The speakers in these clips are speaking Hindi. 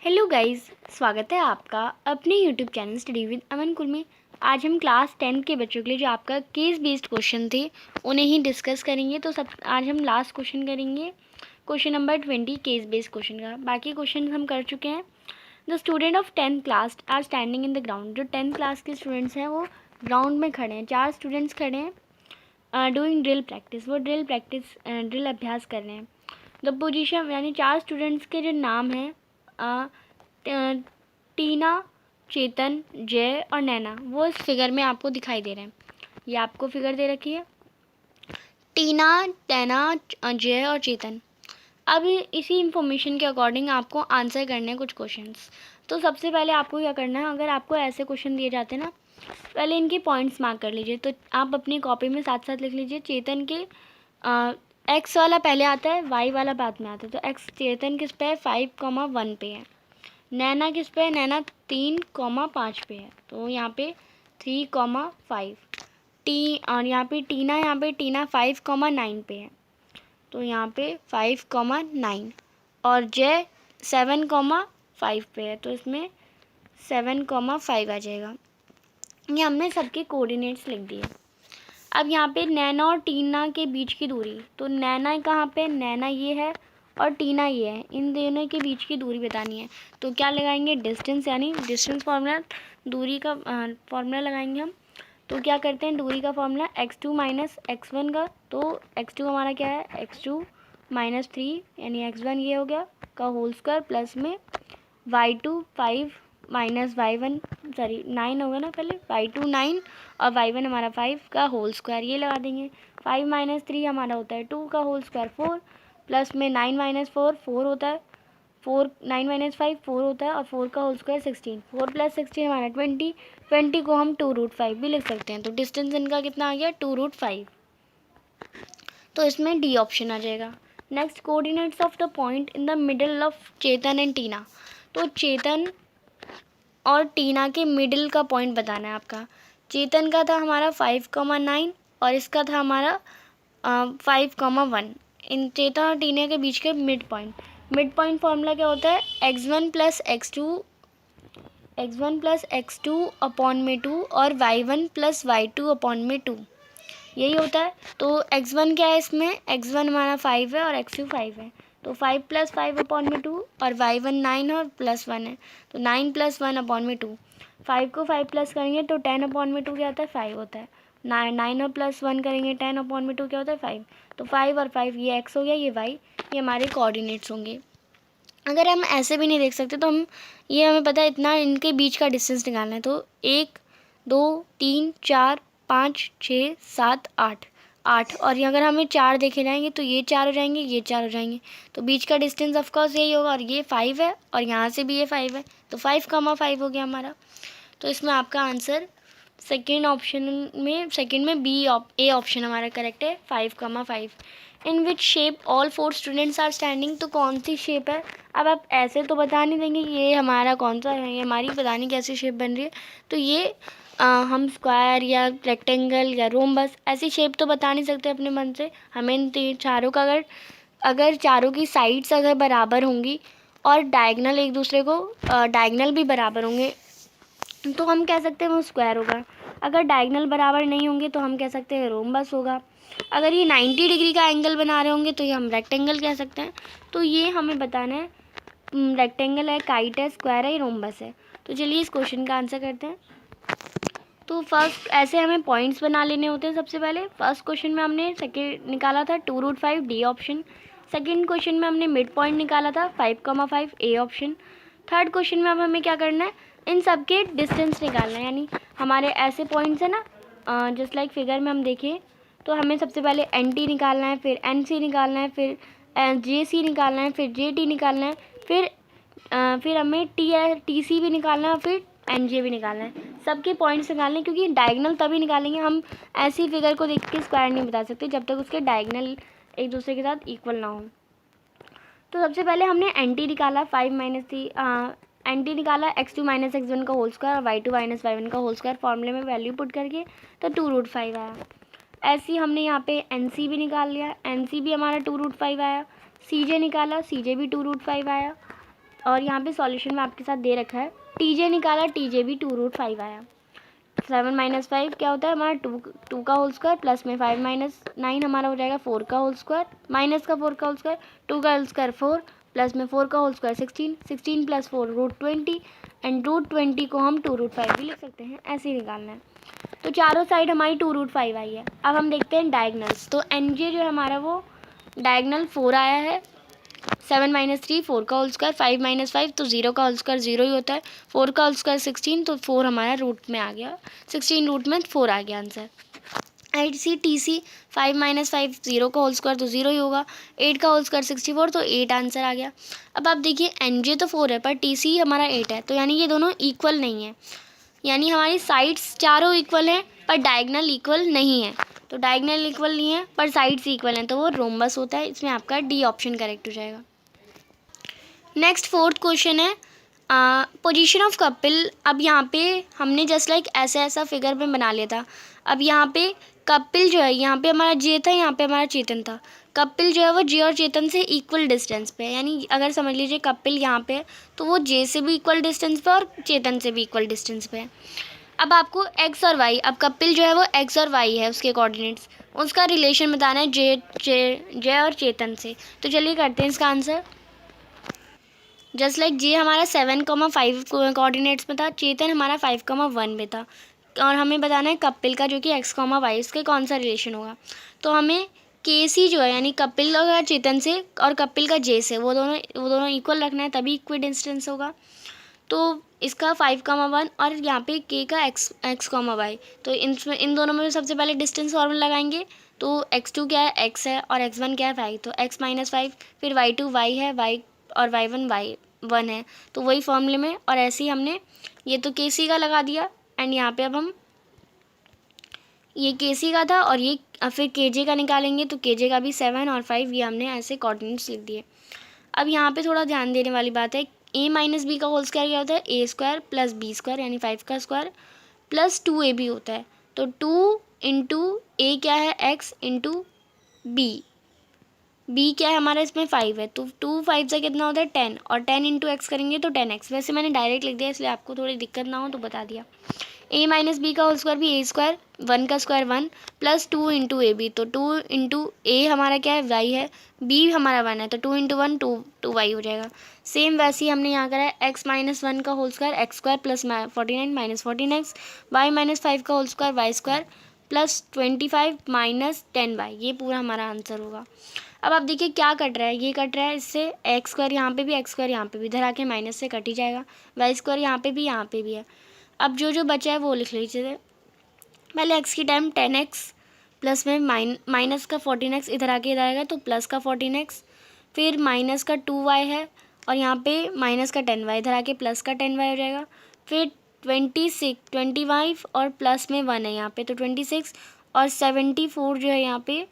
हेलो गाइस, स्वागत है आपका अपने यूट्यूब चैनल स्टडी विद अमन कुल में। आज हम क्लास 10 के बच्चों के लिए जो आपका केस बेस्ड क्वेश्चन थे उन्हें ही डिस्कस करेंगे। तो आज हम लास्ट क्वेश्चन करेंगे, question number 20 case based question का। बाकी क्वेश्चन हम कर चुके हैं। The student of 10th class are standing in the ground. जो 10th क्लास के स्टूडेंट्स हैं वो ग्राउंड में खड़े हैं। 4 स्टूडेंट्स खड़े हैं डूइंग ड्रिल प्रैक्टिस। वो ड्रिल अभ्यास कर रहे हैं। द पोजिशन यानी 4 स्टूडेंट्स के जो नाम हैं टीना, चेतन, जय और नैना, वो इस फिगर में आपको दिखाई दे रहे हैं। ये आपको फिगर दे रखी है, टीना, नैना, जय और चेतन। अब इसी इंफॉर्मेशन के अकॉर्डिंग आपको आंसर करने हैं कुछ क्वेश्चंस। तो सबसे पहले आपको क्या करना है, अगर आपको ऐसे क्वेश्चन दिए जाते हैं ना, पहले इनके पॉइंट्स मार्क कर लीजिए। तो आप अपनी कॉपी में साथ साथ लिख लीजिए। चेतन के एक्स वाला पहले आता है, वाई वाला बाद में आता है। तो एक्स चेतन किस पे है, 5,1 पे है। नैना किस पे है, नैना 3,5 पे है। तो यहाँ पे 3,5 और यहाँ पे टीना 5,9 पे है। तो यहाँ पे 5,9 और जय 7,5 पे है। तो इसमें 7,5 आ जाएगा। ये हमने सबके कोऑर्डिनेट्स लिख दिए। अब यहाँ पे नैना और टीना के बीच की दूरी, तो नैना कहाँ पे, नैना ये है और टीना ये है। इन दोनों के बीच की दूरी बतानी है। तो क्या लगाएंगे, डिस्टेंस, यानी डिस्टेंस फार्मूला, दूरी का फार्मूला लगाएंगे हम। तो क्या करते हैं, दूरी का फार्मूला x2 माइनस x1 का। तो x2 हमारा क्या है, x2 माइनस 3 यानी x1 ये हो गया का होल स्क्वायर प्लस में y2 5 माइनस y1 9 होगा ना, पहले y2 9 और y1 हमारा 5 का होल स्क्वायर, ये लगा देंगे। 5 माइनस 3 हमारा होता है 2 का होल स्क्वायर 4 प्लस में 9 माइनस 4 4 होता है, 4 9 माइनस 5 4 होता है और 4 का होल स्क्वायर 16। 4 प्लस 16 हमारा 20। 20 को हम 2√5 भी लिख सकते हैं। तो डिस्टेंस इनका कितना आ गया, 2√5। तो इसमें डी ऑप्शन आ जाएगा। Next, coordinates of the point in the middle of Chetan and Tina. तो चेतन और टीना के मिडिल का पॉइंट बताना है आपका। चेतन का था हमारा 5,9 और इसका था हमारा 5,1। इन चेतन और टीना के बीच के मिड पॉइंट फार्मूला क्या होता है, x1 प्लस x2 अपॉन में 2 और y1 प्लस y2 अपॉन में 2, यही होता है। तो x1 क्या है, इसमें x1 हमारा 5 है और x2 5 है। तो 5 प्लस 5 अपॉन में 2 और y1 9 और प्लस 1 है। तो 9 प्लस 1 अपॉन में 2। 5 को 5 प्लस करेंगे तो 10 अपॉन में 2 क्या होता है, 5 होता है। 9 और प्लस 1 करेंगे 10 अपॉन में 2 क्या होता है, 5। तो 5 और 5 ये x हो गया, ये y, ये हमारे कोऑर्डिनेट्स होंगे। अगर हम ऐसे भी नहीं देख सकते तो हमें पता है इतना इनके बीच का डिस्टेंस निकालना है। तो 1 2 3 4 5 6 7 8 8 और ये अगर हमें 4 देखे जाएंगे तो ये 4 हो जाएंगे, ये 4 हो जाएंगे। तो बीच का डिस्टेंस ऑफकोर्स यही होगा और ये 5 है और यहाँ से भी ये 5 है। तो 5,5 हो गया हमारा। तो इसमें आपका आंसर सेकंड में बी ए ऑप्शन हमारा करेक्ट है, 5,5। In which shape all 4 students are standing. तो कौन सी शेप है। अब आप ऐसे तो बता नहीं देंगे कि ये हमारा कौन सा है, ये हमारी पता नहीं कैसी शेप बन रही है। तो ये हम स्क्वायर या रेक्टेंगल या रोम्बस ऐसी शेप तो बता नहीं सकते अपने मन से। हमें इन चारों का अगर चारों की साइड्स अगर बराबर होंगी और डायगनल एक दूसरे को डायगनल भी बराबर होंगे तो हम कह सकते हैं वो स्क्वायर होगा। अगर डायगनल बराबर नहीं होंगे तो हम कह सकते हैं रोम्बस होगा। अगर ये 90 डिग्री का एंगल बना रहे होंगे तो ये हम रेक्टेंगल कह सकते हैं। तो ये हमें बताना है, रेक्टेंगल है, काइट है, स्क्वायर है, रोम्बस है। तो चलिए इस क्वेश्चन का आंसर करते हैं। तो फर्स्ट ऐसे हमें पॉइंट्स बना लेने होते हैं। सबसे पहले फर्स्ट क्वेश्चन में हमने सेकेंड निकाला था 2√5, डी ऑप्शन। सेकेंड क्वेश्चन में हमने मिड पॉइंट निकाला था 5,5, ए ऑप्शन। थर्ड क्वेश्चन में अब हमें क्या करना है, इन सब के डिस्टेंस निकालना है। यानी हमारे ऐसे पॉइंट्स है ना, जस्ट लाइक फिगर में हम देखें तो हमें सबसे पहले NT निकालना है, फिर NC निकालना है, फिर JC निकालना है, फिर JT निकालना है, फिर हमें TC भी निकालना है, फिर NJ भी निकालना है। सबके पॉइंट्स निकालने हैं क्योंकि डायगनल तभी निकालेंगे। हम ऐसी फिगर को देख के स्क्वायर नहीं बता सकते जब तक उसके डायगनल एक दूसरे के साथ इक्वल ना हो। तो सबसे पहले हमने NT निकाला 5 माइनस 3, NT निकाला x2 माइनस x1 का होल स्क्वायर और y2 माइनस y1 का होल स्क्वायर फॉर्मूले में वैल्यू पुट करके तो 2√5 आया। ऐसे ही हमने यहाँ पे NC भी निकाल लिया, NC भी हमारा 2√5 आया। CJ निकाला, CJ भी 2√5 आया। और यहाँ पे सॉल्यूशन में आपके साथ दे रखा है, टीजे निकाला, टीजे भी 2√5 आया। 7 - 5 क्या होता है हमारा, 2 का होल स्क्वायर, प्लस में 5 - 9 हमारा हो जाएगा 4 का होल स्क्वायर, माइनस का 4 का होल स्क्वायर, 2 का होल स्क्वायर 4, प्लस में 4 का होल स्क्वायर 16, 16 + 4 √20, एंड √20 को हम 2√5 भी लिख सकते हैं, ऐसे ही निकालना है। तो चारों साइड हमारी 2√5 आई है। अब हम देखते हैं डायगनल्स। तो एन जे जो है हमारा वो डायगनल 4 आया है, 7 - 3 4 का होल स्क्वायर, 5 - 5 तो 0 का होल स्क्वायर 0 ही होता है, 4 का होल स्क्वायर 16 तो 4 हमारा रूट में आ गया, 16 रूट में 4 आ गया आंसर। 8C TC 5 - 5 0 का होल स्क्वायर तो 0 ही होगा, 8 का होल स्क्वायर 64 तो 8 आंसर आ गया। अब आप देखिए NJ तो 4 है पर TC हमारा 8 है, तो यानी ये दोनों इक्वल नहीं है, यानी हमारी साइड्स चारों इक्वल हैं पर डायगनल इक्वल नहीं है। तो डायगनल इक्वल नहीं है पर साइड्स इक्वल हैं, तो वो रोम्बस होता है। इसमें आपका डी ऑप्शन करेक्ट हो जाएगा। नेक्स्ट 4th क्वेश्चन है पोजीशन ऑफ कपिल। अब यहाँ पे हमने जस्ट लाइक ऐसा फिगर में बना लिया था। अब यहाँ पे कपिल जो है, यहाँ पे हमारा जे था, यहाँ पे हमारा चेतन था। कपिल जो है वो जे और चेतन से इक्वल डिस्टेंस पे है, यानी अगर समझ लीजिए कपिल यहाँ पे है तो वो जे से भी इक्वल डिस्टेंस पे और चेतन से भी इक्वल डिस्टेंस पे है। अब आपको एक्स और वाई, अब कपिल जो है वो एक्स और वाई है उसके कोऑर्डिनेट्स, उसका रिलेशन बताना है जे और चेतन से। तो चलिए करते हैं इसका आंसर। जस्ट लाइक जे हमारा 7,5 कोऑर्डिनेट्स में था, चेतन हमारा 5,1 में था, और हमें बताना है कपिल का जो कि x,y इसके कौन सा रिलेशन होगा। तो हमें के सी जो है यानी कपिल का चेतन से और कपिल का जे से वो दोनों इक्वल रखना है, तभी इक्वी डिस्टेंस होगा। तो इसका 5,1 और यहाँ पे के का x,y, तो इन दोनों में सबसे पहले डिस्टेंस फॉर्मूला लगाएंगे। तो x2 क्या है, x है, और x1 क्या है, y, तो x - 5, फिर y2 y है, y और y1 y1 है, तो वही फॉर्मूले में। और ऐसे ही हमने ये तो के सी का लगा दिया, एंड यहाँ पे अब हम ये के सी का था और ये फिर के जे का निकालेंगे, तो के जे का भी 7 और 5, ये हमने ऐसे कोऑर्डिनेट्स लिख दिए। अब यहाँ पे थोड़ा ध्यान देने वाली बात है, a - b का होल स्क्वायर क्या होता है, a² + b² यानी 5 का स्क्वायर प्लस 2ab होता है। तो 2 × a क्या है, x × b क्या है हमारा, इसमें 5 है, तो 2 5 से कितना होता है 10, और 10 × x करेंगे तो 10x। वैसे मैंने डायरेक्ट लिख दिया इसलिए आपको थोड़ी दिक्कत ना हो तो बता दिया। a - b का होल स्क्वायर भी a², 1 का स्क्वायर 1 प्लस 2 × ab, तो 2 × a हमारा क्या है, y है, b हमारा 1 है, तो 2 × 1 2y हो जाएगा। सेम वैसे ही हमने यहाँ करा है x - 1 का whole square x² + 49 - 14x, y - 5 का होल स्क्वायर y² + 25 - 10y, ये पूरा हमारा आंसर होगा। अब आप देखिए क्या कट रहा है, ये कट रहा है इससे, x² यहाँ पे भी, x² यहाँ पे भी, इधर आके माइनस से कट ही जाएगा, y² यहाँ पे भी है। अब जो बचा है वो लिख लीजिए। पहले x की टाइम 10x प्लस में माइनस का 14x, इधर आके इधर आएगा तो प्लस का 14x, फिर माइनस का 2y है, और यहाँ पे माइनस का 10y, इधर आके प्लस का 10y हो जाएगा। फिर 25 और प्लस में 1 है यहाँ पे, तो 26, और 74 जो है यहाँ पे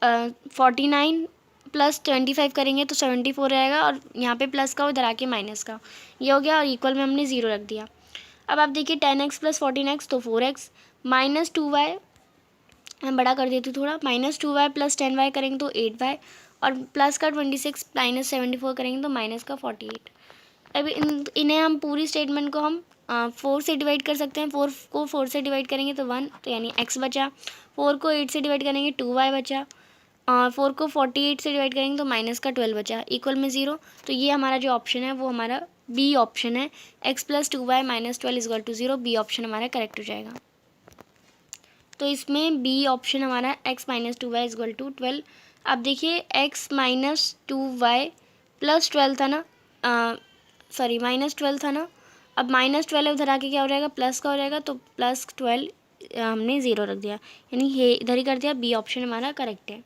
49 + 25 करेंगे तो 74 रहेगा, और यहाँ पे प्लस का उधर आके माइनस का, ये हो गया, और इक्वल में हमने 0 रख दिया। अब आप देखिए 10x + 14x तो 4x, माइनस 2y, मैं बड़ा कर देती हूँ थोड़ा, -2y + 10y करेंगे तो 8y, और प्लस का 26 - 74 करेंगे तो माइनस का 48। अब इन्हें हम पूरी स्टेटमेंट को हम 4 से डिवाइड कर सकते हैं। 4 को 4 से डिवाइड करेंगे तो 1, तो यानी x बचा। 4 को 8 से डिवाइड करेंगे 2y बचा, और 4 को 48 से डिवाइड करेंगे तो माइनस का 12 बचा, इक्वल में 0। तो ये हमारा जो ऑप्शन है वो हमारा बी ऑप्शन है, x + 2y - 12 = 0, बी ऑप्शन हमारा करेक्ट हो जाएगा। तो इसमें बी ऑप्शन हमारा x - 2y = 12। अब देखिए x - 2y + 12 था ना, सॉरी -12 था ना, अब -12 उधर आके क्या हो जाएगा, प्लस का हो जाएगा, तो +12 हमने 0 रख दिया, यानी ये इधर ही कर दिया, बी ऑप्शन हमारा करेक्ट है।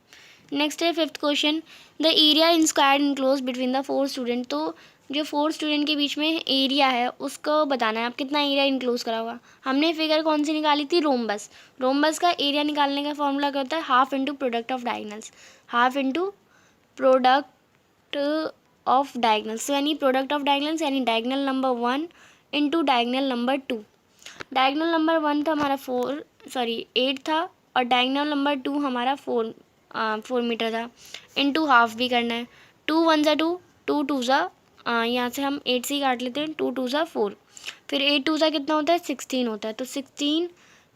नेक्स्ट है 5th question, the area in square enclose between the 4 student. तो जो 4 स्टूडेंट के बीच में एरिया है उसको बताना है, आप कितना एरिया इनक्लोज करा होगा। हमने फिगर कौन सी निकाली थी, रोम्बस। रोम्बस का एरिया निकालने का फॉर्मूला क्या होता है, half into product of diagonals, half into product of diagonals, यानी प्रोडक्ट ऑफ डायगनल्स यानी diagonal number 1 into diagonal number 2। Diagonal number 1 था हमारा 8 था, और डायगनल नंबर 2 हमारा 4 मीटर था, इंटू हाफ भी करना है। 2 × 1 = 2, टू टू ज़ा यहाँ से हम 8 से ही काट लेते हैं, 2 2 ज़ा 4, फिर 8 2 ज़ा कितना होता है 16 होता है, तो 16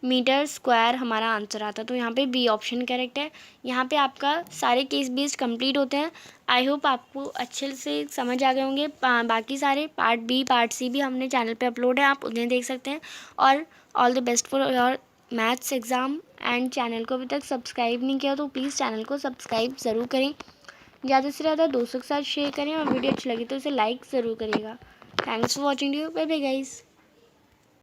मीटर स्क्वायर हमारा आंसर आता है। तो यहाँ पे बी ऑप्शन करेक्ट है। यहाँ पे आपका सारे केस बेस्ड कंप्लीट होते हैं। आई होप आपको अच्छे से समझ आ गए होंगे। बाकी सारे पार्ट बी पार्ट सी भी हमने चैनल पे अपलोड है, आप उन्हें देख सकते हैं। और all the best for your maths exam. And channel को अभी तक सब्सक्राइब नहीं किया तो प्लीज़ चैनल को सब्सक्राइब ज़रूर करें, ज़्यादा से ज़्यादा दोस्तों के साथ शेयर करें, और वीडियो अच्छी लगी तो इसे लाइक ज़रूर करिएगा। Thanks for watching you, bye bye guys.